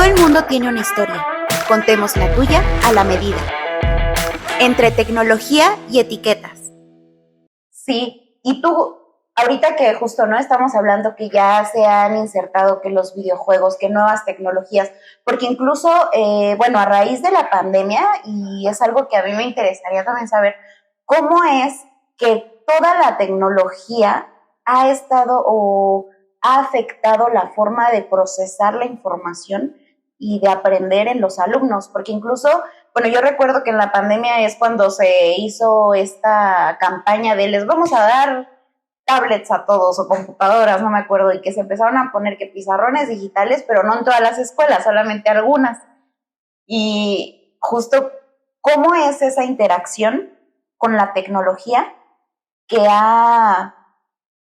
Todo el mundo tiene una historia. Contemos la tuya a la medida. Entre tecnología y etiquetas. Sí, y tú, ahorita que justo no estamos hablando que ya se han insertado que los videojuegos, que nuevas tecnologías, porque incluso, a raíz de la pandemia, y es algo que a mí me interesaría también saber, cómo es que toda la tecnología ha estado o ha afectado la forma de procesar la información y de aprender en los alumnos, porque incluso, yo recuerdo que en la pandemia es cuando se hizo esta campaña de les vamos a dar tablets a todos o computadoras, no me acuerdo, y que se empezaron a poner que pizarrones digitales, pero no en todas las escuelas, solamente algunas. Y justo, ¿cómo es esa interacción con la tecnología que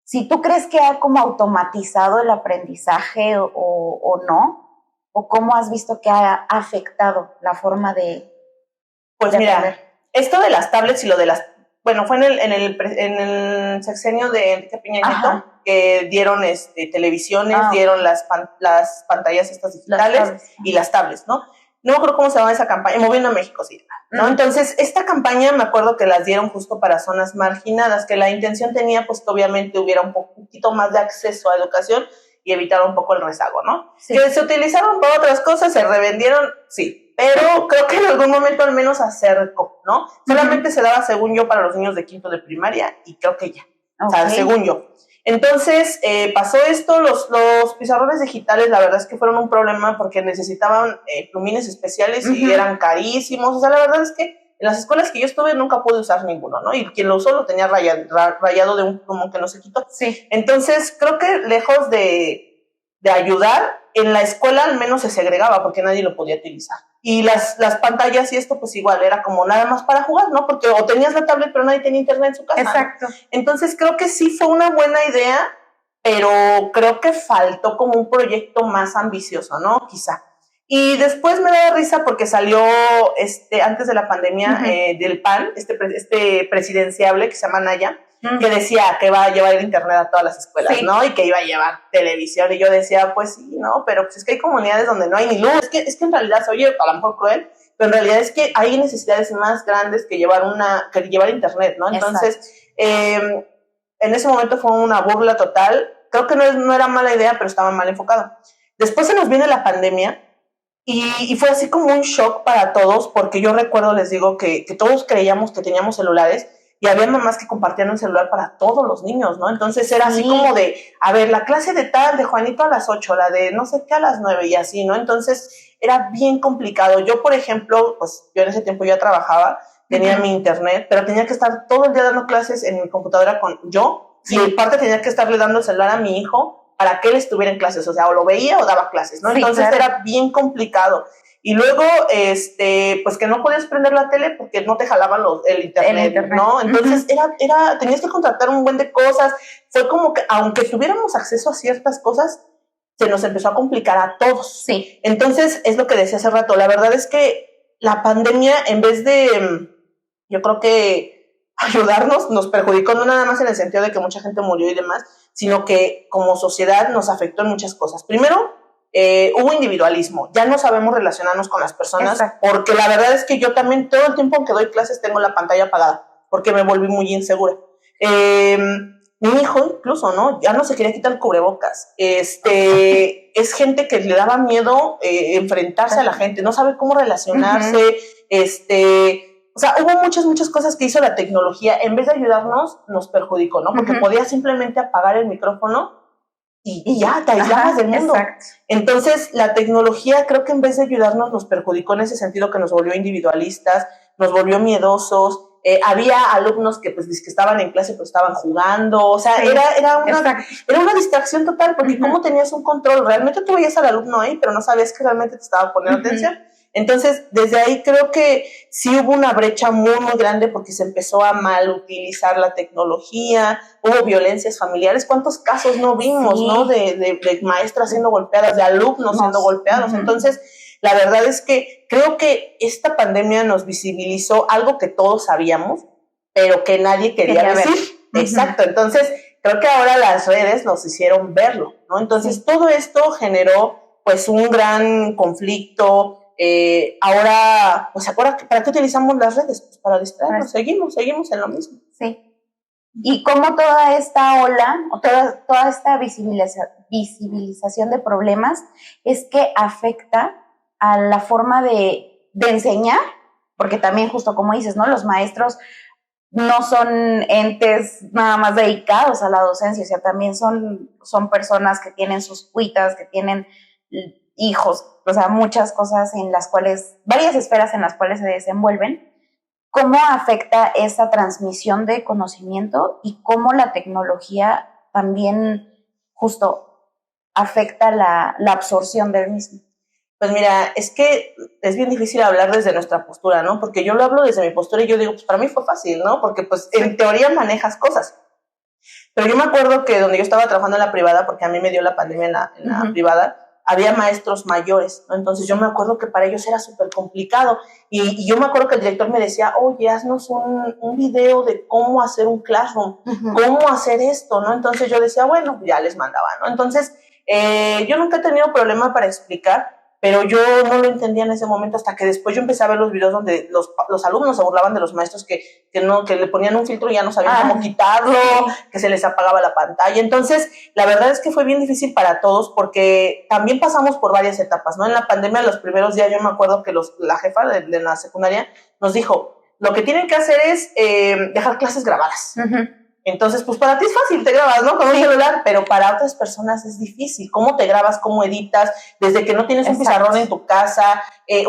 si tú crees que ha como automatizado el aprendizaje o no? ¿O cómo has visto que ha afectado la forma de mira, aprender? Esto de las tablets y lo de las... Bueno, fue en el sexenio de Enrique Peña Nieto que dieron televisiones, dieron las pantallas estas digitales y las tablets, ¿no? No me acuerdo cómo se llama esa campaña, Moviendo a México, sí, ¿no? Entonces, esta campaña me acuerdo que las dieron justo para zonas marginadas, que la intención tenía, pues, que obviamente hubiera un poquito más de acceso a educación y evitar un poco el rezago, ¿no? Sí. Que se utilizaron para otras cosas, se revendieron, sí, pero creo que en algún momento al menos acercó, ¿no? Solamente se daba, según yo, para los niños de quinto de primaria y creo que ya, o sea, según yo. Entonces, pasó esto, los pizarrones digitales, la verdad es que fueron un problema porque necesitaban plumines especiales y eran carísimos, o sea, la verdad es que en las escuelas que yo estuve nunca pude usar ninguno, ¿no? Y quien lo usó lo tenía rayado de un plumón que no se quitó. Sí. Entonces, creo que lejos de ayudar, en la escuela al menos se segregaba porque nadie lo podía utilizar. Y las pantallas y esto, pues igual, era como nada más para jugar, ¿no? Porque o tenías la tablet, pero nadie tenía internet en su casa. Exacto. ¿No? Entonces, creo que sí fue una buena idea, pero creo que faltó como un proyecto más ambicioso, ¿no? Quizá. Y después me da risa porque salió antes de la pandemia del PAN, este presidenciable que se llama Naya, que decía que va a llevar el internet a todas las escuelas, ¿no? Y que iba a llevar televisión. Y yo decía, pues sí, ¿no? Pero pues es que hay comunidades donde no hay ni luz. Es que en realidad se oye a lo mejor cruel, pero en realidad es que hay necesidades más grandes que llevar internet, ¿no? Entonces, en ese momento fue una burla total. Creo que no era mala idea, pero estaba mal enfocado. Después se nos viene la pandemia. Y fue así como un shock para todos, porque yo recuerdo, les digo, que todos creíamos que teníamos celulares y había mamás que compartían un celular para todos los niños, ¿no? Entonces era así como de, a ver, la clase de tal, de Juanito a las 8, la de no sé qué a las 9 y así, ¿no? Entonces era bien complicado. Yo, por ejemplo, pues yo en ese tiempo ya trabajaba, tenía mi internet, pero tenía que estar todo el día dando clases en mi computadora y aparte tenía que estarle dando el celular a mi hijo para que él estuviera en clases, o sea, o lo veía o daba clases, ¿no? Entonces era bien complicado. Y luego, pues que no podías prender la tele porque no te jalaban el internet, ¿no? Entonces tenías que contratar un buen de cosas. Fue como que, aunque tuviéramos acceso a ciertas cosas, se nos empezó a complicar a todos. Sí. Entonces, es lo que decía hace rato, la verdad es que la pandemia, en vez de, yo creo que ayudarnos, nos perjudicó, no nada más en el sentido de que mucha gente murió y demás, sino que como sociedad nos afectó en muchas cosas. Primero, hubo individualismo, ya no sabemos relacionarnos con las personas. Exacto. Porque la verdad es que yo también todo el tiempo que doy clases tengo la pantalla apagada, porque me volví muy insegura. Mi hijo incluso, ¿no? Ya no se quería quitar el cubrebocas. Es gente que le daba miedo enfrentarse a la gente, no sabe cómo relacionarse, o sea, hubo muchas cosas que hizo la tecnología, en vez de ayudarnos, nos perjudicó, ¿no? Porque podías simplemente apagar el micrófono y ya, te aislabas del mundo. Exacto. Entonces, la tecnología creo que en vez de ayudarnos, nos perjudicó en ese sentido, que nos volvió individualistas, nos volvió miedosos. Había alumnos que pues que estaban en clase pero estaban jugando, o sea, era una distracción total, porque ¿cómo tenías un control? Realmente tú veías al alumno ahí, pero no sabías que realmente te estaba poniendo atención. Entonces, desde ahí creo que sí hubo una brecha muy, muy grande, porque se empezó a mal utilizar la tecnología, hubo violencias familiares. ¿Cuántos casos no vimos, no? De maestras siendo golpeadas, de alumnos siendo golpeados. Entonces, la verdad es que creo que esta pandemia nos visibilizó algo que todos sabíamos, pero que nadie quería decir. Exacto. Entonces, creo que ahora las redes nos hicieron verlo, ¿no? Entonces, todo esto generó pues un gran conflicto. Ahora, pues ahora, ¿para qué utilizamos las redes? Pues para distraernos, seguimos en lo mismo. Sí. Y cómo toda esta ola, o toda esta visibilización de problemas es que afecta a la forma de enseñar, porque también justo como dices, ¿no? Los maestros no son entes nada más dedicados a la docencia, o sea, también son personas que tienen sus cuitas, que tienen hijos, o sea, muchas cosas en las cuales, varias esferas en las cuales se desenvuelven. ¿Cómo afecta esa transmisión de conocimiento y cómo la tecnología también justo afecta la absorción del mismo? Pues mira, es que es bien difícil hablar desde nuestra postura, ¿no? Porque yo lo hablo desde mi postura y yo digo, pues para mí fue fácil, ¿no? Porque pues en teoría manejas cosas. Pero yo me acuerdo que donde yo estaba trabajando en la privada, porque a mí me dio la pandemia en la privada, había maestros mayores, ¿no? Entonces yo me acuerdo que para ellos era súper complicado. Y yo me acuerdo que el director me decía, oye, haznos un video de cómo hacer un classroom, cómo hacer esto, ¿no? Entonces yo decía, bueno, ya les mandaba, ¿no? Entonces yo nunca he tenido problema para explicar, pero yo no lo entendía en ese momento hasta que después yo empecé a ver los videos donde los alumnos se burlaban de los maestros que le ponían un filtro y ya no sabían cómo quitarlo, que se les apagaba la pantalla. Entonces, la verdad es que fue bien difícil para todos porque también pasamos por varias etapas, ¿no? En la pandemia, los primeros días, yo me acuerdo que la jefa de la secundaria nos dijo, lo que tienen que hacer es dejar clases grabadas. Entonces, pues para ti es fácil, te grabas, ¿no? Con un celular, pero para otras personas es difícil. ¿Cómo te grabas? ¿Cómo editas? Desde que no tienes un pizarrón en tu casa,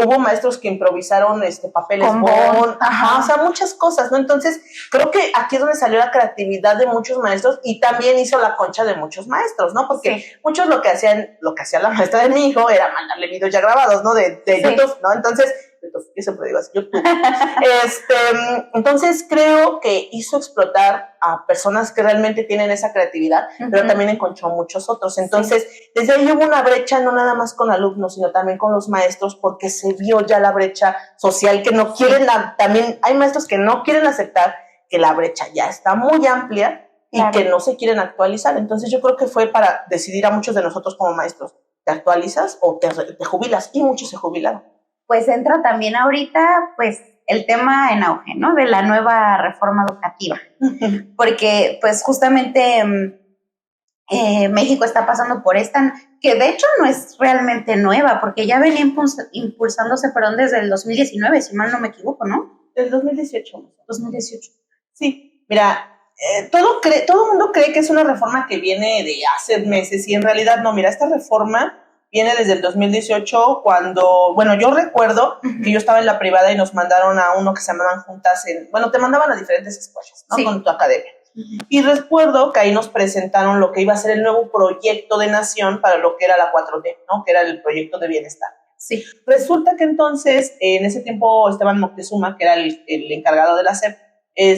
hubo maestros que improvisaron papeles bond, o sea, muchas cosas, ¿no? Entonces, creo que aquí es donde salió la creatividad de muchos maestros y también hizo la concha de muchos maestros, ¿no? Porque muchos lo que hacía la maestra de mi hijo era mandarle videos ya grabados, ¿no? De YouTube, ¿no? Entonces, yo siempre digo así, YouTube. Entonces creo que hizo explotar a personas que realmente tienen esa creatividad, pero también encontró muchos otros. Entonces, desde ahí hubo una brecha, no nada más con alumnos, sino también con los maestros, porque se vio ya la brecha social que no quieren, también hay maestros que no quieren aceptar que la brecha ya está muy amplia y que no se quieren actualizar. Entonces yo creo que fue para decidir a muchos de nosotros como maestros, ¿te actualizas o te jubilas? Y muchos se jubilaron. Pues entra también ahorita, pues, el tema en auge, ¿no? De la nueva reforma educativa. Porque, pues, justamente México está pasando por esta, que de hecho no es realmente nueva, porque ya venía impulsándose, desde el 2019, si mal no me equivoco, ¿no? Del 2018. 2018. Sí, mira, todo el mundo cree que es una reforma que viene de hace meses y en realidad no. Mira, esta reforma viene desde el 2018 cuando, bueno, yo recuerdo que yo estaba en la privada y nos mandaron a uno que se llamaban juntas te mandaban a diferentes escuelas, ¿no? Con tu academia. Y recuerdo que ahí nos presentaron lo que iba a ser el nuevo proyecto de nación para lo que era la 4T, ¿no? Que era el proyecto de bienestar. Sí. Resulta que entonces, en ese tiempo, Esteban Moctezuma, que era el encargado de la SEP,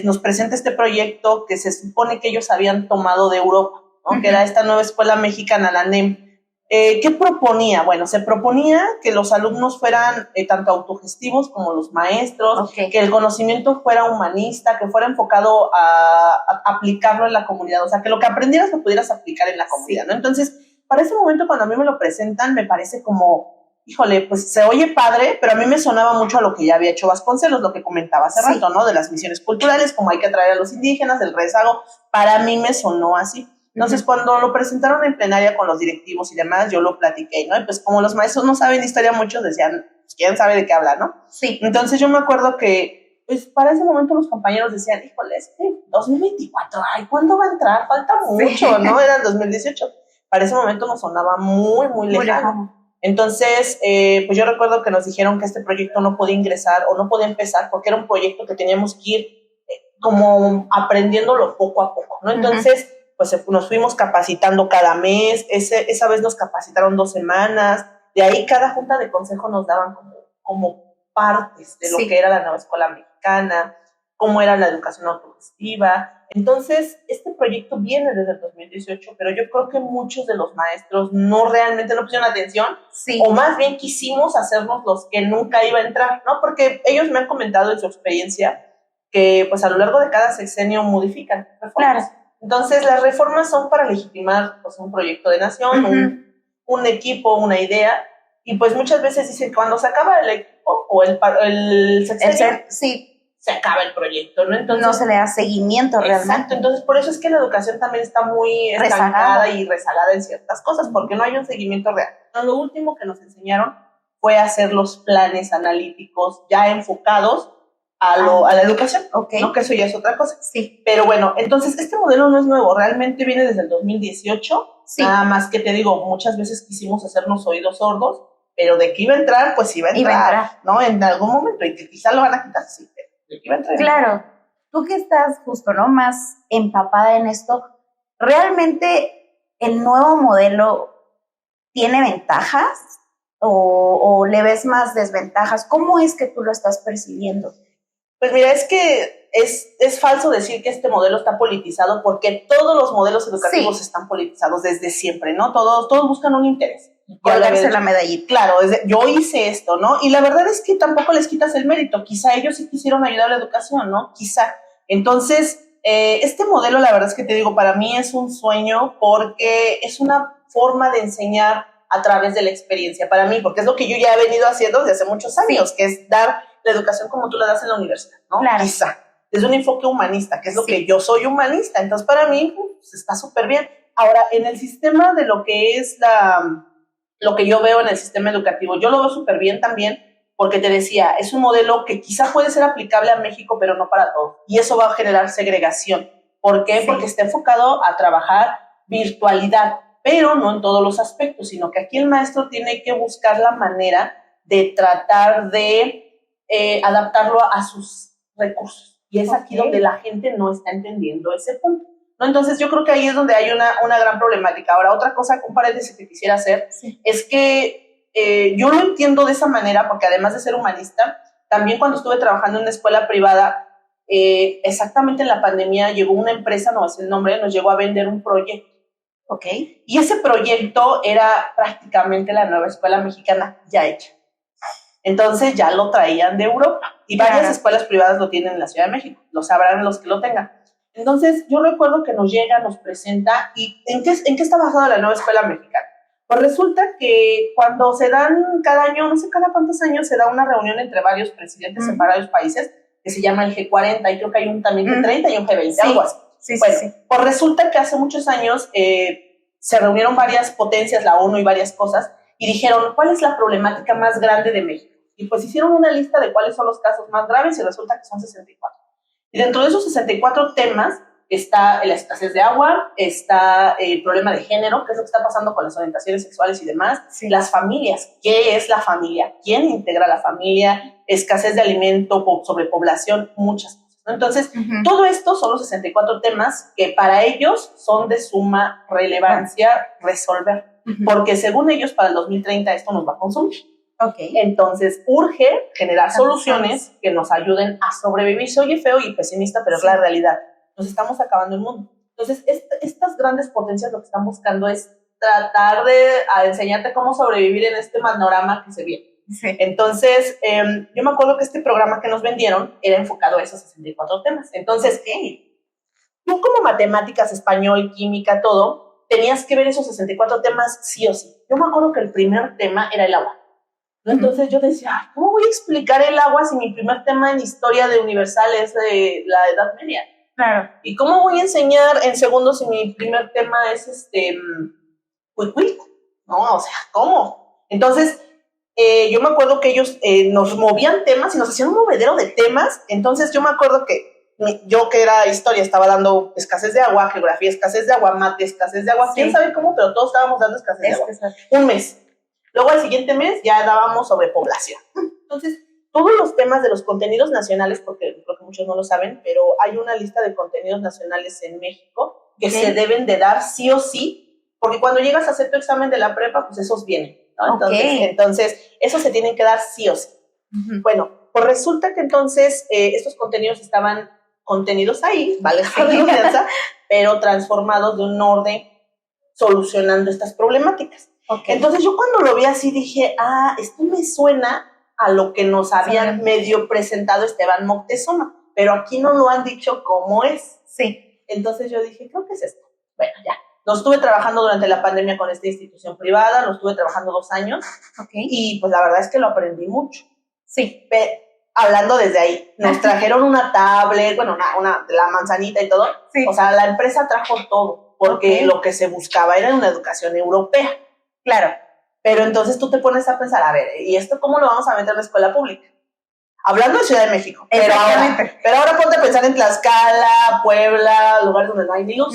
nos presenta este proyecto que se supone que ellos habían tomado de Europa, ¿no? Que era esta nueva escuela mexicana, la NEM. ¿Qué proponía? Bueno, se proponía que los alumnos fueran tanto autogestivos como los maestros, que el conocimiento fuera humanista, que fuera enfocado a aplicarlo en la comunidad, o sea, que lo que aprendieras lo pudieras aplicar en la comunidad, ¿no? Entonces, para ese momento, cuando a mí me lo presentan, me parece como, híjole, pues se oye padre, pero a mí me sonaba mucho a lo que ya había hecho Vasconcelos, lo que comentaba hace rato, ¿no? De las misiones culturales, como hay que atraer a los indígenas, el rezago, para mí me sonó así. Entonces, cuando lo presentaron en plenaria con los directivos y demás, yo lo platiqué, ¿no? Y pues como los maestros no saben historia, muchos decían, pues, ¿quién sabe de qué habla, no? Sí. Entonces yo me acuerdo que, pues para ese momento los compañeros decían, híjole, 2024, ay, ¿cuándo va a entrar? Falta mucho, ¿no? Era el 2018. Para ese momento nos sonaba muy, muy lejano. Entonces, pues yo recuerdo que nos dijeron que este proyecto no podía ingresar o no podía empezar porque era un proyecto que teníamos que ir como aprendiéndolo poco a poco, ¿no? Entonces, pues nos fuimos capacitando cada mes, esa vez nos capacitaron 2 semanas, de ahí cada junta de consejo nos daban como partes de lo que era la nueva escuela mexicana, cómo era la educación autogestiva. Entonces, este proyecto viene desde el 2018, pero yo creo que muchos de los maestros no realmente no pusieron atención, o más bien quisimos hacernos los que nunca iba a entrar, ¿no? Porque ellos me han comentado en su experiencia que pues a lo largo de cada sexenio modifican reformas. Claro. Entonces, las reformas son para legitimar pues, un proyecto de nación, un equipo, una idea, y pues muchas veces dicen que cuando se acaba el equipo o el sexenio, sí, se acaba el proyecto, ¿no? Entonces, no se le da seguimiento realmente. Exacto, entonces por eso es que la educación también está muy estancada y rezagada en ciertas cosas, porque no hay un seguimiento real. Lo último que nos enseñaron fue hacer los planes analíticos ya enfocados a la educación, ¿no? Que eso ya es otra cosa. Sí. Pero bueno, entonces este modelo no es nuevo, realmente viene desde el 2018, nada más que te digo, muchas veces quisimos hacernos oídos sordos, pero de que iba a entrar, pues iba a entrar, ¿no? En algún momento, y que quizá lo van a quitar, sí, pero de que iba a entrar. Claro, tú que estás justo, ¿no? Más empapada en esto, ¿realmente el nuevo modelo tiene ventajas o le ves más desventajas? ¿Cómo es que tú lo estás percibiendo? Pues mira, es que es falso decir que este modelo está politizado, porque todos los modelos educativos están politizados desde siempre, ¿no? Todos buscan un interés. Colgarse la medallita. Claro, yo hice esto, ¿no? Y la verdad es que tampoco les quitas el mérito. Quizá ellos sí quisieron ayudar a la educación, ¿no? Quizá. Entonces, este modelo, la verdad es que te digo, para mí es un sueño, porque es una forma de enseñar a través de la experiencia para mí, porque es lo que yo ya he venido haciendo desde hace muchos años, que es dar la educación como tú la das en la universidad, ¿no? Claro. Quizá. Desde un enfoque humanista, que es lo que yo soy humanista. Entonces, para mí, pues, está súper bien. Ahora, en el sistema de lo que es lo que yo veo en el sistema educativo, yo lo veo súper bien también, porque te decía, es un modelo que quizá puede ser aplicable a México, pero no para todos. Y eso va a generar segregación. ¿Por qué? Porque está enfocado a trabajar virtualidad, pero no en todos los aspectos, sino que aquí el maestro tiene que buscar la manera de tratar de adaptarlo a sus recursos. Y es aquí donde la gente no está entendiendo ese punto, ¿no? Entonces yo creo que ahí es donde hay una gran problemática. Ahora, otra cosa, un paréntesis que quisiera hacer, es que yo lo entiendo de esa manera, porque además de ser humanista, también cuando estuve trabajando en una escuela privada, exactamente en la pandemia, llegó una empresa, no sé el nombre, nos llegó a vender un proyecto. Y ese proyecto era prácticamente la nueva escuela mexicana ya hecha. Entonces ya lo traían de Europa, y varias escuelas privadas lo tienen en la Ciudad de México, lo sabrán los que lo tengan. Entonces yo recuerdo que nos llega, nos presenta, ¿y en qué está basada la nueva escuela mexicana? Pues resulta que cuando se dan cada año, no sé cada cuántos años, se da una reunión entre varios presidentes en varios países, que se llama el G40, y creo que hay un también G30 y un G20, algo así. Pues resulta que hace muchos años se reunieron varias potencias, la ONU y varias cosas, y dijeron, ¿cuál es la problemática más grande de México? Y pues hicieron una lista de cuáles son los casos más graves, y resulta que son 64. Y dentro de esos 64 temas está la escasez de agua, está el problema de género, qué es lo que está pasando con las orientaciones sexuales y demás, las familias, qué es la familia, quién integra la familia, escasez de alimento, sobrepoblación, muchas cosas, ¿no? Entonces, todo esto son los 64 temas que para ellos son de suma relevancia resolver, porque según ellos para el 2030 esto nos va a consumir. Entonces urge generar soluciones que nos ayuden a sobrevivir. Se oye feo y pesimista, pero es la realidad. Nos estamos acabando el mundo. Entonces estas grandes potencias lo que están buscando es tratar de enseñarte cómo sobrevivir en este panorama que se viene. Entonces yo me acuerdo que este programa que nos vendieron era enfocado a esos 64 temas. Entonces tú como matemáticas, español, química, todo, tenías que ver esos 64 temas sí o sí. Yo me acuerdo que el primer tema era el agua. Entonces yo decía, ¿cómo voy a explicar el agua si mi primer tema en historia de universal es de la Edad Media? Claro. ¿Y cómo voy a enseñar en segundo si mi primer tema es cuicuy? No, o sea, ¿cómo? Entonces yo me acuerdo que ellos nos movían temas y nos hacían un movedero de temas. Entonces yo me acuerdo que yo, que era historia, estaba dando escasez de agua, geografía, escasez de agua, mate, escasez de agua, quién sabe cómo, pero todos estábamos dando escasez de agua. Un mes. Luego, al siguiente mes, ya dábamos sobre población. Entonces, todos los temas de los contenidos nacionales, porque creo que muchos no lo saben, pero hay una lista de contenidos nacionales en México que se deben de dar sí o sí, porque cuando llegas a hacer tu examen de la prepa, pues esos vienen, ¿no? Entonces, esos se tienen que dar sí o sí. Bueno, pues resulta que entonces estos contenidos estaban contenidos ahí, vale la redundancia, pero transformados de un orden solucionando estas problemáticas. Entonces yo cuando lo vi así dije, esto me suena a lo que nos habían medio presentado Esteban Moctezuma, pero aquí no lo han dicho cómo es. Entonces yo dije, creo que es esto. Bueno, ya, Lo estuve trabajando durante la pandemia con esta institución privada, lo estuve trabajando 2 años, y pues la verdad es que lo aprendí mucho. Sí. Hablando desde ahí, nos trajeron una tablet, bueno, una de la manzanita y todo. Sí. O sea, la empresa trajo todo, porque lo que se buscaba era una educación europea. Claro. Pero entonces tú te pones a pensar, a ver, ¿y esto cómo lo vamos a meter en la escuela pública? Hablando de Ciudad de México. Pero ahora ponte a pensar en Tlaxcala, Puebla, lugares donde no hay ni luz.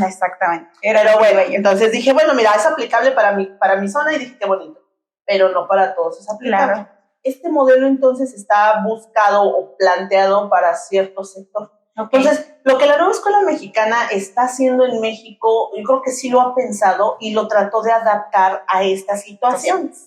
Exactamente. Pero bueno, entonces dije, bueno, mira, es aplicable para mi zona, y dije, qué bonito. Pero no para todos es aplicable. Claro. Este modelo entonces está buscado o planteado para cierto sector. Entonces, lo que la nueva escuela mexicana está haciendo en México, yo creo que sí lo ha pensado y lo trató de adaptar a estas situaciones.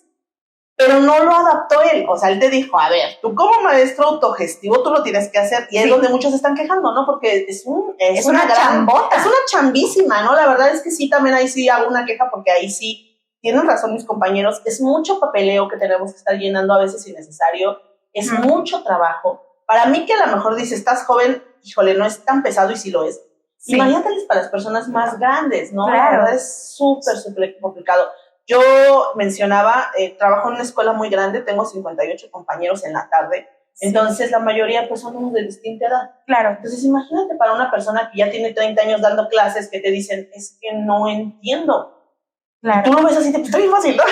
Pero no lo adaptó él. O sea, él te dijo, a ver, tú como maestro autogestivo, tú lo tienes que hacer. Y es donde muchos se están quejando, ¿no? Porque es una chambota. Es una chambísima, ¿no? La verdad es que sí, también ahí sí hago una queja, porque ahí sí tienen razón mis compañeros. Es mucho papeleo que tenemos que estar llenando a veces innecesario. Es mucho trabajo. Para mí, que a lo mejor dice, estás joven, híjole, no es tan pesado, y sí lo es. Sí. Imagínate para las personas más grandes, ¿no? Claro. La verdad es súper complicado. Yo mencionaba, trabajo en una escuela muy grande, tengo 58 compañeros en la tarde, entonces la mayoría pues son de distinta edad. Claro. Entonces imagínate para una persona que ya tiene 30 años dando clases, que te dicen, es que no entiendo. Claro. Y tú lo ves así, pues está bien fácil, ¿no?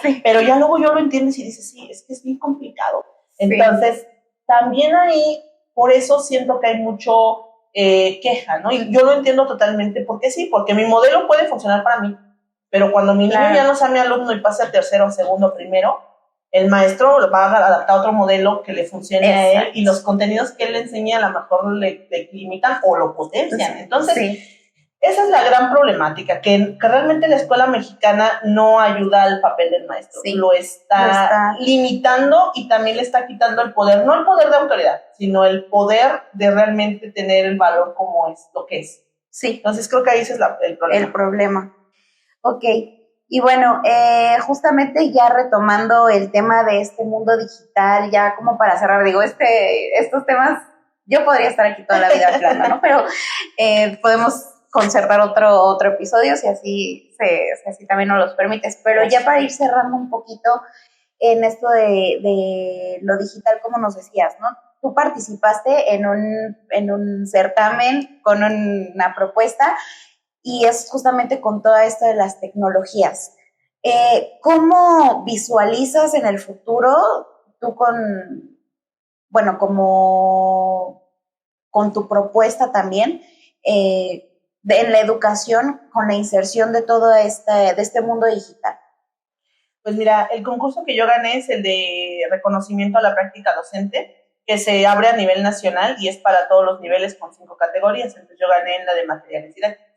Sí, pero ya luego yo lo entiendes y dices, sí, es que es bien complicado. Entonces, también ahí, por eso siento que hay mucho queja, ¿no? Y yo lo entiendo totalmente, porque sí, porque mi modelo puede funcionar para mí. Pero cuando mi niño ya no sea mi alumno y pase a tercero, segundo, primero, el maestro lo va a adaptar a otro modelo que le funcione a él, y los contenidos que él le enseña a lo mejor le limitan o lo potencian. Entonces, esa es la gran problemática, que realmente la escuela mexicana no ayuda al papel del maestro. Lo está limitando, y también le está quitando el poder, no el poder de autoridad, sino el poder de realmente tener el valor como es lo que es. Sí. Entonces creo que ahí ese es el problema. El problema. Ok, y bueno, justamente ya retomando el tema de este mundo digital, ya como para cerrar, digo, estos temas, yo podría estar aquí toda la vida hablando, ¿no? Pero podemos concertar otro episodio si así también nos los permites. Pero ya para ir cerrando un poquito en esto de lo digital, como nos decías, ¿no? Tú participaste en un certamen con una propuesta, y es justamente con toda esta de las tecnologías. ¿Cómo visualizas en el futuro tú con tu propuesta también en la educación, con la inserción de todo este mundo digital? Pues mira, el concurso que yo gané es el de reconocimiento a la práctica docente, que se abre a nivel nacional y es para todos los niveles con 5 categorías. Entonces yo gané en la de materiales didácticos.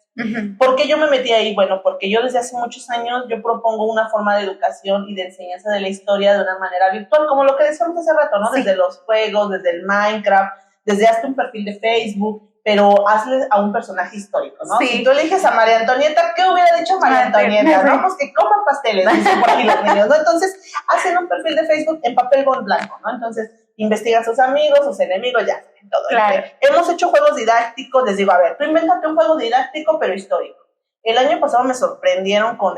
¿Por qué yo me metí ahí? Bueno, porque yo desde hace muchos años yo propongo una forma de educación y de enseñanza de la historia de una manera virtual, como lo que decíamos hace rato, ¿no? Sí. Desde los juegos, desde el Minecraft, desde hasta un perfil de Facebook, pero hazle a un personaje histórico, ¿no? Sí. Si tú eliges a María Antonieta, ¿qué hubiera dicho María Antonieta? ¿No? Pues que coman pasteles, dicen por aquí los niños, ¿no? Entonces, hacen un perfil de Facebook en papel blanco, ¿no? Entonces, investigan sus amigos, sus enemigos, ya saben todo. Claro. Hemos hecho juegos didácticos, les digo, a ver, tú invéntate un juego didáctico, pero histórico. El año pasado me sorprendieron con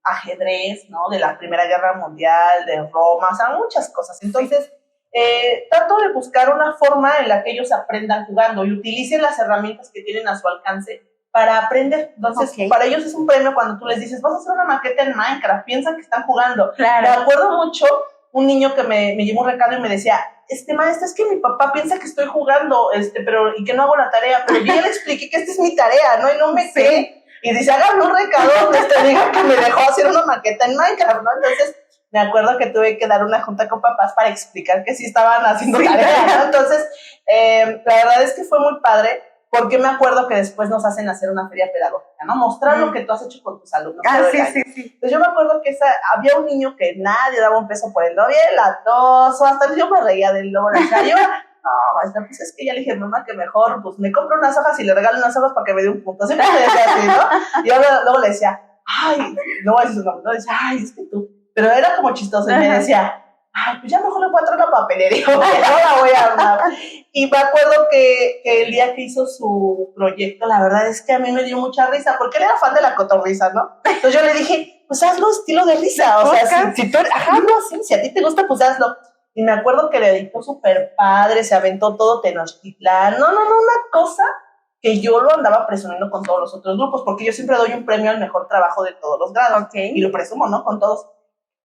ajedrez, ¿no? De la Primera Guerra Mundial, de Roma, o sea, muchas cosas. Entonces, trato de buscar una forma en la que ellos aprendan jugando y utilicen las herramientas que tienen a su alcance para aprender. Entonces, para ellos es un premio cuando tú les dices, vas a hacer una maqueta en Minecraft, piensan que están jugando. Claro. Me acuerdo mucho un niño que me llevó un recado y me decía, maestra, es que mi papá piensa que estoy jugando, pero y que no hago la tarea, pero yo ya le expliqué que esta es mi tarea, ¿no? Y no me cree. Y dice, hágame un recado donde te diga que me dejó hacer una maqueta en Minecraft, ¿no? Entonces, me acuerdo que tuve que dar una junta con papás para explicar que sí estaban haciendo tarea, ¿no? Entonces, la verdad es que fue muy padre, porque me acuerdo que después nos hacen hacer una feria pedagógica, ¿no? Mostrar lo que tú has hecho con tus alumnos. Sí. Entonces yo me acuerdo que había un niño que nadie daba un peso por él, ¿no? Bien latoso, hasta yo me reía del lobo. No, maestra, pues es que ya le dije, mamá, que mejor, pues me compro unas hojas y le regalo unas hojas para que me dé un punto. Siempre me decía así, ¿no? Y yo luego le decía, ay, no voy a decir su nombre, no, decía, ay, es que tú. Pero era como chistoso y me decía, ay, pues ya mejor le voy a traer la papelería, porque no la voy a armar. Y me acuerdo que el día que hizo su proyecto, la verdad es que a mí me dio mucha risa, porque él era fan de la cotorrisa, ¿no? Entonces yo le dije, pues hazlo estilo de risa, o sea, si tú, hazlo así, si a ti te gusta, pues hazlo. Y me acuerdo que le editó súper padre, se aventó todo Tenochtitlán, no, una cosa que yo lo andaba presumiendo con todos los otros grupos, porque yo siempre doy un premio al mejor trabajo de todos los grados, y lo presumo, ¿no? Con todos.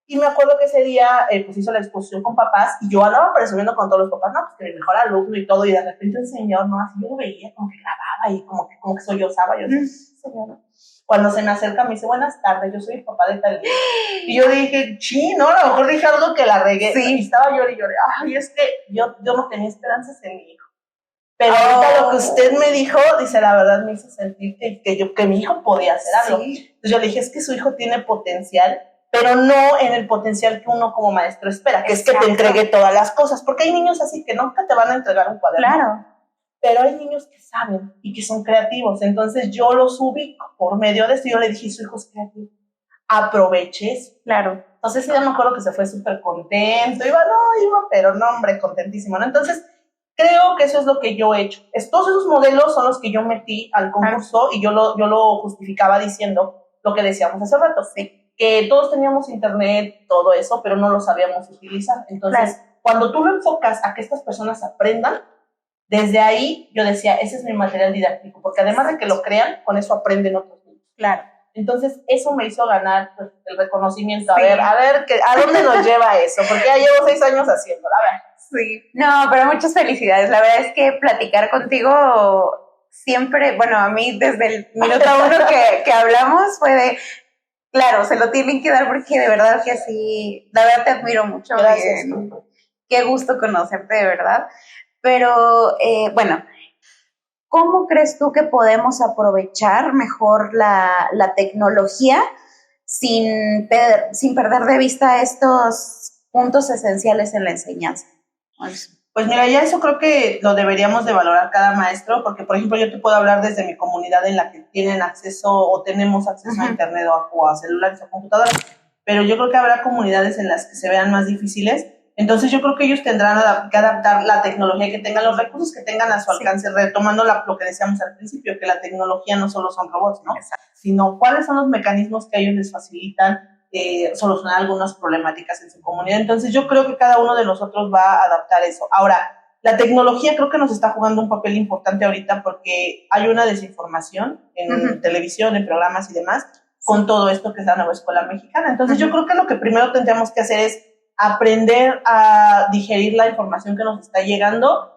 Y me acuerdo que ese día, pues hizo la exposición con papás, y yo andaba presumiendo con todos los papás, no, pues que el mejor alumno y todo, y de repente el señor, ¿no? Así yo lo veía, como que grababa, y como que sollozaba, yo decía, señor. Cuando se me acerca me dice, buenas tardes, yo soy el papá de tal día. Y yo dije, no, a lo mejor dije algo que la regué. Sí. Y estaba llorando y lloré. Ay, es que yo no tenía esperanzas en mi hijo. Pero ahorita lo que usted me dijo, dice, la verdad me hizo sentir que mi hijo podía hacer algo. Sí. Entonces yo le dije, es que su hijo tiene potencial, pero no en el potencial que uno como maestro espera, que Exacto. Es que te entregue todas las cosas. Porque hay niños así que nunca te van a entregar un cuaderno. Claro. Pero hay niños que saben y que son creativos. Entonces yo los ubico por medio de esto. Yo le dije, su hijo es creativo. Aproveches. Claro. Entonces sí, yo me acuerdo que se fue súper contento. Pero no, hombre, contentísimo, ¿no? Entonces creo que eso es lo que yo he hecho. Todos esos modelos son los que yo metí al concurso y yo lo justificaba diciendo lo que decíamos hace rato. Sí. Que todos teníamos internet, todo eso, pero no lo sabíamos utilizar. Entonces, cuando tú lo enfocas a que estas personas aprendan, desde ahí yo decía, ese es mi material didáctico, porque además de que lo crean, con eso aprenden otros niños. Claro. Entonces, eso me hizo ganar pues, el reconocimiento. A ver, ¿a dónde nos lleva eso? Porque ya llevo 6 años haciéndolo. A ver. Sí. No, pero muchas felicidades. La verdad es que platicar contigo siempre, bueno, a mí desde el minuto 1 que hablamos fue de, claro, se lo tienen que dar porque de verdad que sí, la verdad te admiro mucho. Gracias. Qué gusto conocerte, de verdad. Pero, bueno, ¿cómo crees tú que podemos aprovechar mejor la tecnología sin perder de vista estos puntos esenciales en la enseñanza? Pues mira, ya eso creo que lo deberíamos de valorar cada maestro, porque por ejemplo yo te puedo hablar desde mi comunidad en la que tienen acceso o tenemos acceso a internet o a celulares o computadoras, pero yo creo que habrá comunidades en las que se vean más difíciles. Entonces yo creo que ellos tendrán que adaptar la tecnología, que tengan los recursos que tengan a su alcance, retomando lo que decíamos al principio, que la tecnología no solo son robots, ¿no? Exacto. Sino cuáles son los mecanismos que a ellos les facilitan solucionar algunas problemáticas en su comunidad. Entonces yo creo que cada uno de nosotros va a adaptar eso. Ahora, la tecnología creo que nos está jugando un papel importante ahorita porque hay una desinformación en televisión, en programas y demás, con todo esto que es la nueva escuela mexicana. Entonces yo creo que lo que primero tendríamos que hacer es aprender a digerir la información que nos está llegando,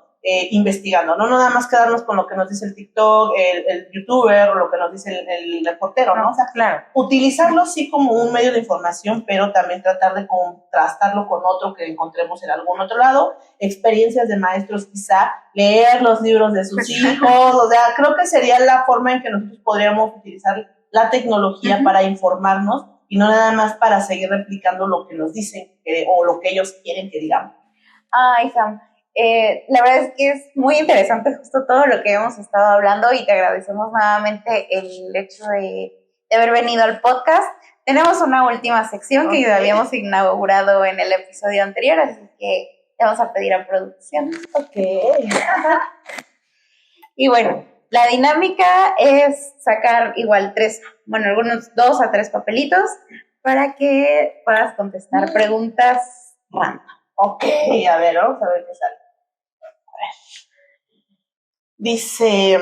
investigando, no nada más quedarnos con lo que nos dice el TikTok, el youtuber, o lo que nos dice el reportero, ¿no? O sea, claro, utilizarlo sí como un medio de información, pero también tratar de contrastarlo con otro que encontremos en algún otro lado, experiencias de maestros quizá, leer los libros de sus hijos, o sea, creo que sería la forma en que nosotros podríamos utilizar la tecnología para informarnos y no nada más para seguir replicando lo que nos dicen o lo que ellos quieren que digamos. Ay, Sam, la verdad es que es muy interesante justo todo lo que hemos estado hablando y te agradecemos nuevamente el hecho de haber venido al podcast. Tenemos una última sección que habíamos inaugurado en el episodio anterior, así que te vamos a pedir a producción. Ok. Y bueno, la dinámica es sacar igual algunos 2 a 3 papelitos para que puedas contestar preguntas random. Ok, a ver, vamos a ver qué sale. A ver. Dice,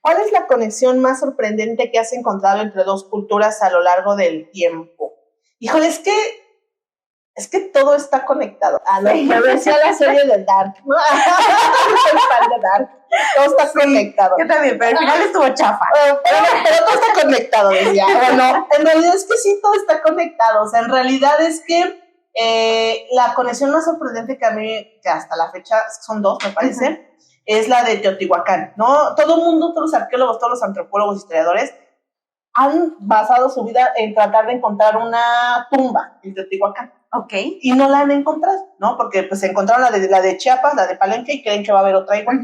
¿cuál es la conexión más sorprendente que has encontrado entre 2 culturas a lo largo del tiempo? Híjole, es que todo está conectado. Me decía la serie de Dark. Soy fan de Dark. Todo está conectado. Yo también, pero al final estuvo chafa. Pero todo está conectado, decía. Bueno, en realidad es que sí, todo está conectado. O sea, en realidad es que la conexión más sorprendente que a mí, que hasta la fecha son 2, me parece, es la de Teotihuacán, ¿no? Todo el mundo, todos los arqueólogos, todos los antropólogos, historiadores, han basado su vida en tratar de encontrar una tumba en Teotihuacán. Okay. Y no la han encontrado, ¿no? Porque pues encontraron la de Chiapas, la de Palenque, y creen que va a haber otra igual.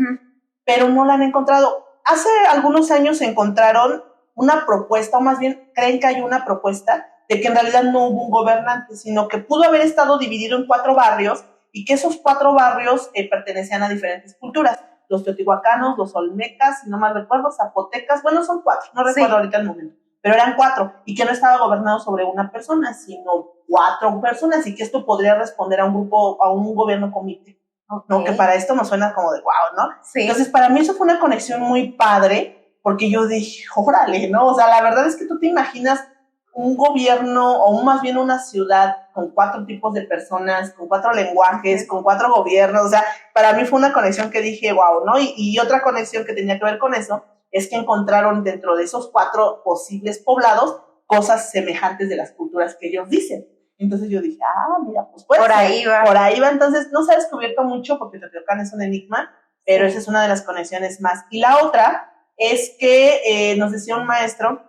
Pero no la han encontrado. Hace algunos años encontraron una propuesta, o más bien creen que hay una propuesta de que en realidad no hubo un gobernante, sino que pudo haber estado dividido en 4 barrios y que esos 4 barrios pertenecían a diferentes culturas. Los teotihuacanos, los olmecas, si no mal recuerdo, zapotecas, bueno, son 4, no recuerdo ahorita el momento, pero eran 4, y que no estaba gobernado sobre una persona, sino 4 personas, y que esto podría responder a un grupo, a un gobierno comité. ¿No? Que para esto nos suena como de wow, ¿no? Sí. Entonces, para mí eso fue una conexión muy padre, porque yo dije, órale, ¿no? O sea, la verdad es que tú te imaginas un gobierno, o más bien una ciudad con 4 tipos de personas, con 4 lenguajes, con 4 gobiernos. O sea, para mí fue una conexión que dije, wow, ¿no? Y otra conexión que tenía que ver con eso es que encontraron dentro de esos 4 posibles poblados cosas semejantes de las culturas que ellos dicen. Entonces yo dije, mira, pues puede por ser. ahí va. Por ahí va. Entonces no se ha descubierto mucho porque Teotihuacán es un enigma, pero esa es una de las conexiones más. Y la otra es que nos decía un maestro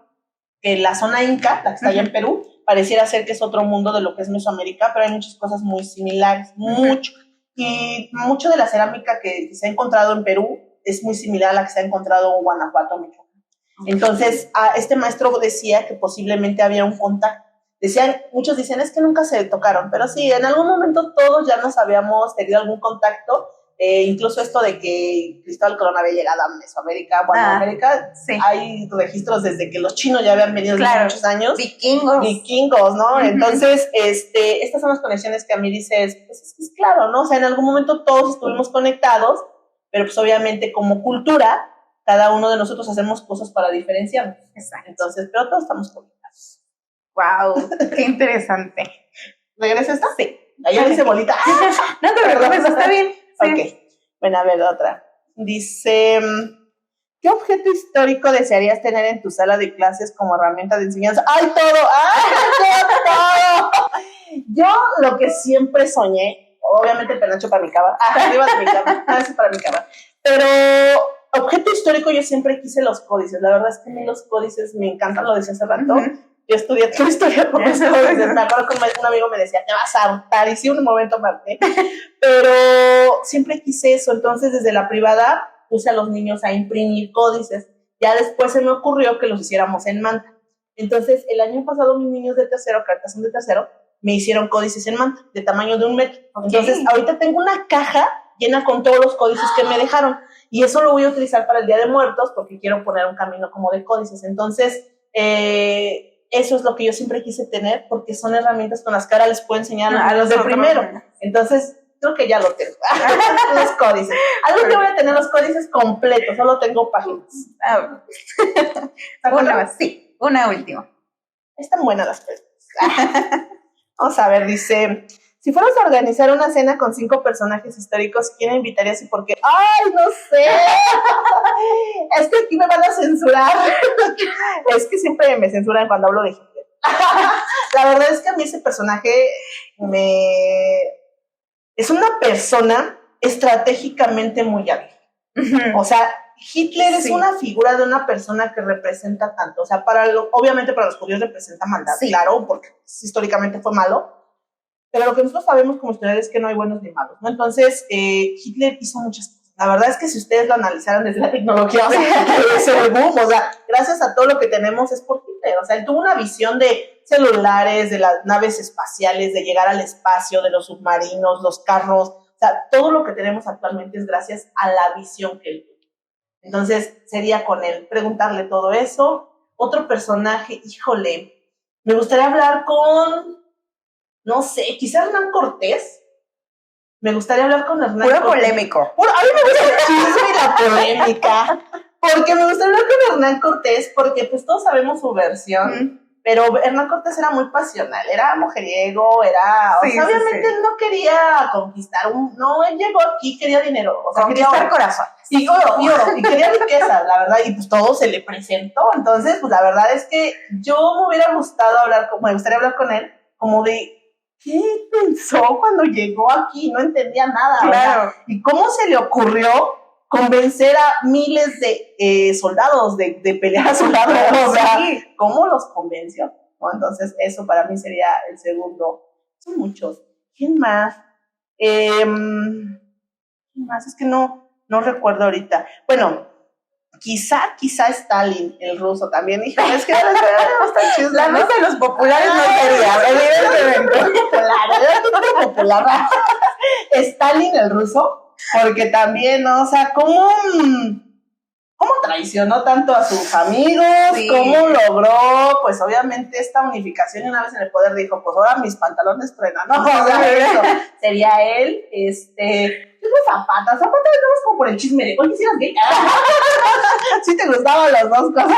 que la zona inca, la que está allá en Perú, pareciera ser que es otro mundo de lo que es Mesoamérica, pero hay muchas cosas muy similares, mucho. Y mucho de la cerámica que se ha encontrado en Perú es muy similar a la que se ha encontrado en Guanajuato, Michoacán. Entonces, este maestro decía que posiblemente había un contacto. Muchos dicen, es que nunca se tocaron, pero sí, en algún momento todos ya nos habíamos tenido algún contacto, incluso esto de que Cristóbal Colón había llegado a Mesoamérica, América, sí. Hay registros desde que los chinos ya habían venido desde muchos años. Vikingos, ¿no? Entonces, estas son las conexiones que a mí dices, pues es claro, ¿no? O sea, en algún momento todos estuvimos conectados, pero pues obviamente como cultura, cada uno de nosotros hacemos cosas para diferenciarnos. Exacto. Entonces, pero todos estamos conectados. Wow, qué interesante. ¿Regresa esta? Sí. Allá dice bolita. No te preocupes, está bien. Sí. Ok. Bueno, a ver, otra. Dice, ¿qué objeto histórico desearías tener en tu sala de clases como herramienta de enseñanza? ¡Ay, todo! ¡Ay, todo! Yo lo que siempre soñé, obviamente penacho para mi cama, arriba de mi cama, eso para mi cama, pero objeto histórico yo siempre quise los códices. La verdad es que a mí los códices me encantan, lo decía hace rato. Yo estudié toda historia por los códices. Me acuerdo que un amigo me decía, te vas a hartar, y sí, un momento marqué. Pero siempre quise eso. Entonces, desde la privada, puse a los niños a imprimir códices. Ya después se me ocurrió que los hiciéramos en manta. Entonces, el año pasado, mis niños de tercero, que ahorita son de tercero, me hicieron códices en manta, de tamaño de 1 metro. Okay. Entonces, ahorita tengo una caja llena con todos los códices que me dejaron. Y eso lo voy a utilizar para el Día de Muertos, porque quiero poner un camino como de códices. Entonces, eso es lo que yo siempre quise tener, porque son herramientas con las que ahora les puedo enseñar a los de primero. Entonces, creo que ya lo tengo. Los códices. Algo que voy a tener los códices completos, solo tengo páginas. Una última. Están buenas las preguntas. Vamos a ver, dice, si fueras a organizar una cena con 5 personajes históricos, ¿quién invitarías y por qué? ¡Ay, no sé! Es que aquí me van a censurar. Es que siempre me censuran cuando hablo de Hitler. La verdad es que a mí ese personaje es una persona estratégicamente muy hábil. O sea, Hitler es una figura de una persona que representa tanto. O sea, obviamente para los judíos representa maldad, claro, porque históricamente fue malo. Pero lo que nosotros sabemos como historiadores es que no hay buenos ni malos, ¿no? Entonces, Hitler hizo muchas cosas. La verdad es que si ustedes lo analizaran desde la tecnología, o sea, el boom, o sea, gracias a todo lo que tenemos es por Hitler. O sea, él tuvo una visión de celulares, de las naves espaciales, de llegar al espacio, de los submarinos, los carros. O sea, todo lo que tenemos actualmente es gracias a la visión que él tuvo. Entonces, sería con él, preguntarle todo eso. Otro personaje, híjole, me gustaría hablar con, no sé, quizá Hernán Cortés. Me gustaría hablar con Hernán Cortés. Puro polémico. A mí me gusta el chisme y la polémica. Porque me gustaría hablar con Hernán Cortés, porque pues todos sabemos su versión. Pero Hernán Cortés era muy pasional, era mujeriego, obviamente él no quería conquistar, él llegó aquí, quería dinero, o sea, conquistar corazón. Y oro, y quería riqueza, la verdad, y pues todo se le presentó. Entonces, pues la verdad es que yo me gustaría hablar con él, como de, ¿qué pensó cuando llegó aquí? No entendía nada. Claro. ¿Verdad? ¿Y cómo se le ocurrió convencer a miles de soldados de pelear a su lado? O sea, ¿cómo los convenció? ¿No? Entonces, eso para mí sería el segundo. Son muchos. ¿Quién más? ¿Quién más? Es que no recuerdo ahorita. Bueno, quizá Stalin, el ruso también. Híjole, es que no está chido. La mesa de los populares no sería, evidentemente. Popular. Stalin, el ruso, porque también, ¿no? O sea, ¿cómo traicionó tanto a sus amigos? Sí. ¿Cómo logró, pues obviamente, esta unificación? Y una vez en el poder dijo, pues ahora mis pantalones truenan, ¿no? O sea, eso sería él, yo creo Zapata tenemos como por el chisme de, oye, si eras gay. Sí te gustaban las dos cosas.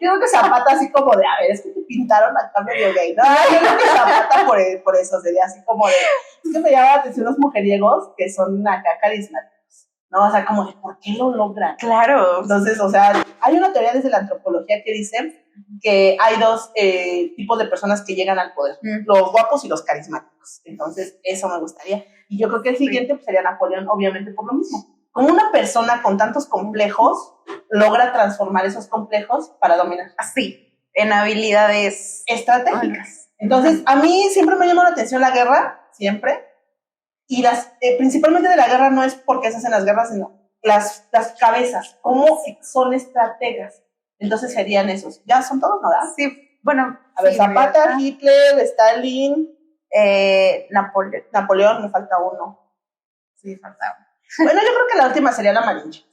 Yo creo que Zapata así como de, a ver, es que te pintaron acá medio gay, ¿no? Yo creo que Zapata por eso sería así como de, es que me llama la atención los mujeriegos que son acá carismáticos, ¿no? O sea, como de, ¿por qué lo logran? Claro. Entonces, o sea, hay una teoría desde la antropología que dice que hay dos tipos de personas que llegan al poder, los guapos y los carismáticos. Entonces, eso me gustaría. Y yo creo que el siguiente pues, sería Napoleón, obviamente por lo mismo. Como una persona con tantos complejos logra transformar esos complejos para dominar. Así, en habilidades estratégicas. Entonces, a mí siempre me llamó la atención la guerra, siempre. Y principalmente de la guerra no es porque se hacen las guerras, sino las cabezas, cómo son estrategas. Entonces serían esos. Ya son todos, ¿no? ¿Verdad? Sí, bueno. A ver, Zapata, Hitler, Stalin, Napoleón, me falta uno. Sí, falta uno. Bueno, yo creo que la última sería la Malinche.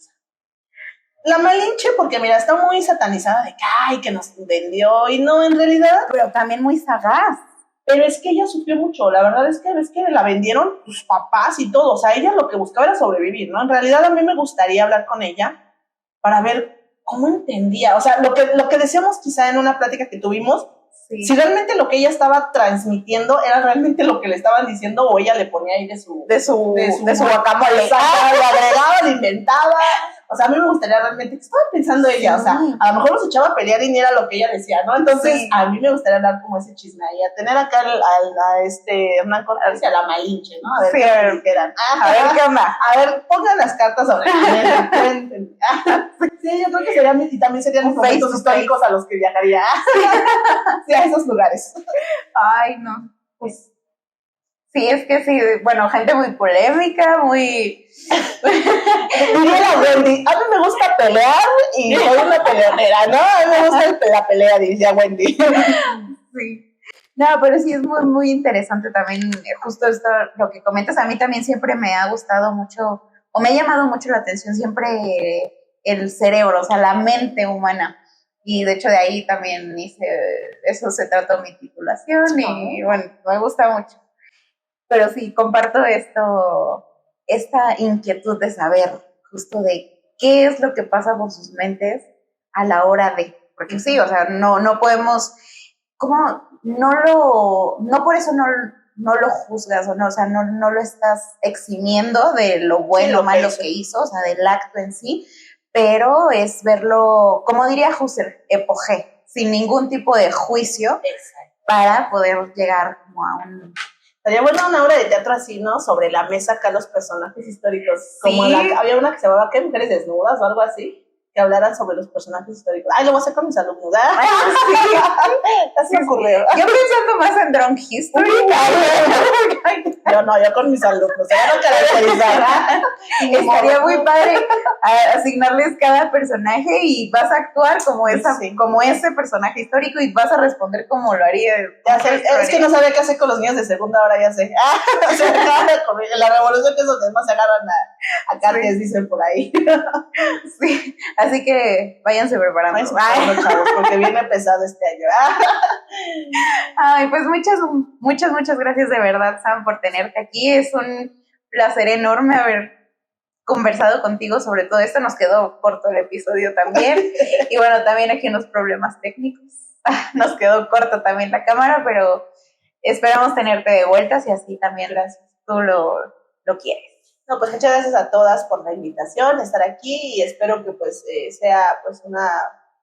La Malinche, porque mira, está muy satanizada de que, ay, que nos vendió, y no, en realidad. Pero también muy sagaz. Pero es que ella sufrió mucho, la verdad es que la vendieron sus papás y todo, o sea, ella lo que buscaba era sobrevivir, ¿no? En realidad a mí me gustaría hablar con ella para ver cómo entendía, o sea, lo que decíamos quizá en una plática que tuvimos, sí. Si realmente lo que ella estaba transmitiendo era realmente lo que le estaban diciendo o ella le ponía ahí de su guacamole, le agregaba, le inventaba. O sea, a mí me gustaría realmente, ¿qué estaba pensando ella? O sea, a lo mejor los echaba a pelear y ni era lo que ella decía, ¿no? Entonces, a mí me gustaría hablar como ese chisme ahí, a tener acá a Hernán Cortés y a la Malinche, ¿no? A ver qué dijeran. A ver qué onda. A ver, pongan las cartas sobre sí, yo creo que sería, y también serían los momentos históricos a los que viajaría. Sí, a esos lugares. Ay, no, pues... Sí, es que sí, bueno, gente muy polémica, muy... Diría la Wendy, a mí me gusta pelear y soy una peleonera, ¿no? A mí me gusta la pelea, diría Wendy. Sí. No, pero sí es muy, muy interesante también, justo esto, lo que comentas. A mí también siempre me ha gustado mucho, o me ha llamado mucho la atención siempre el cerebro, o sea, la mente humana. Y de hecho de ahí también eso se trató mi titulación y bueno, me gusta mucho. Pero sí, comparto esta inquietud de saber justo de qué es lo que pasa por sus mentes a la hora de, porque sí, o sea, no podemos, no por eso no lo juzgas, o sea, no lo estás eximiendo de lo bueno o malo que hizo, o sea, del acto en sí, pero es verlo, como diría Husserl, epogé, sin ningún tipo de juicio. Exacto. Para poder llegar como a un... Sería bueno una obra de teatro así, ¿no? Sobre la mesa acá los personajes históricos. Como había una que se llamaba, ¿qué? Mujeres desnudas o algo así, que hablaran sobre los personajes históricos. Ay, lo voy a hacer con mis alumnos. Sí. Así me ocurrió. Yo pensando más en Drunk History. Yo con mis alumnos. Estaría muy padre asignarles cada personaje y vas a actuar como ese personaje histórico y vas a responder como lo haría. Es que no sabía qué hacer con los niños de segunda, ahora ya sé. La revolución que esos demás se agarran a carnes, dicen por ahí. Sí, así que váyanse preparando. Chavos, porque viene pesado este año. Ay, pues muchas gracias de verdad, Sam, por tenerte aquí. Es un placer enorme haber conversado contigo sobre todo esto. Nos quedó corto el episodio también. Y bueno, también aquí unos problemas técnicos. Nos quedó corto también la cámara, pero esperamos tenerte de vuelta si así también tú lo quieres. No, pues muchas gracias a todas por la invitación, estar aquí y espero que pues sea pues una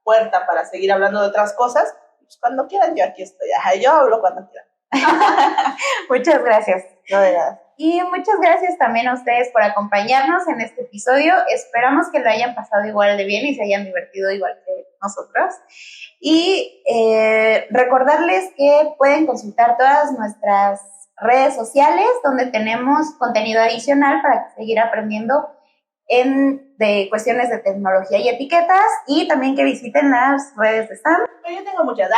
puerta para seguir hablando de otras cosas. Pues cuando quieran, yo aquí estoy. Yo hablo cuando quieran. Muchas gracias. No, de nada. Y muchas gracias también a ustedes por acompañarnos en este episodio. Esperamos que lo hayan pasado igual de bien y se hayan divertido igual que nosotros. Y recordarles que pueden consultar todas nuestras redes sociales donde tenemos contenido adicional para seguir aprendiendo de cuestiones de tecnología y etiquetas, y también que visiten las redes de Sam. Yo tengo muchas.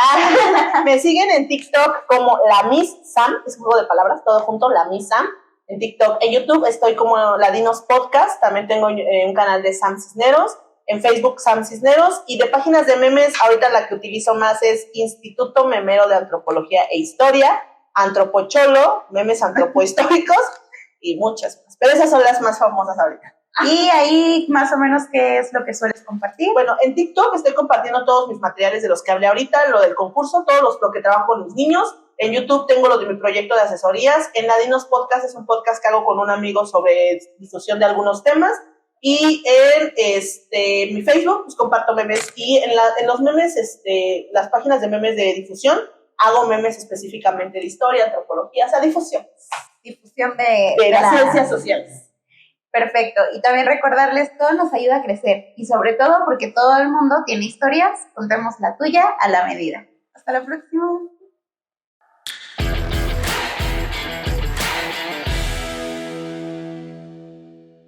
Me siguen en TikTok como la Miss Sam, es un juego de palabras, todo junto, la Miss Sam. En TikTok, en YouTube estoy como Ladinos Podcast, también tengo un canal de Sam Cisneros, en Facebook Sam Cisneros, y de páginas de memes, ahorita la que utilizo más es Instituto Memero de Antropología e Historia, Antropocholo, memes antropohistóricos y muchas más, pero esas son las más famosas ahorita. Y ahí más o menos, ¿qué es lo que sueles compartir? Bueno, en TikTok estoy compartiendo todos mis materiales de los que hablé ahorita, lo del concurso, lo que trabajo con los niños. En YouTube tengo lo de mi proyecto de asesorías. En Ladinos Podcast es un podcast que hago con un amigo sobre difusión de algunos temas. Y en mi Facebook pues comparto memes. Y en los memes, las páginas de memes de difusión, hago memes específicamente de historia, antropología, o sea, difusión. Difusión de las ciencias sociales. Perfecto. Y también recordarles, todo nos ayuda a crecer. Y sobre todo porque todo el mundo tiene historias, contemos la tuya a la medida. Hasta la próxima.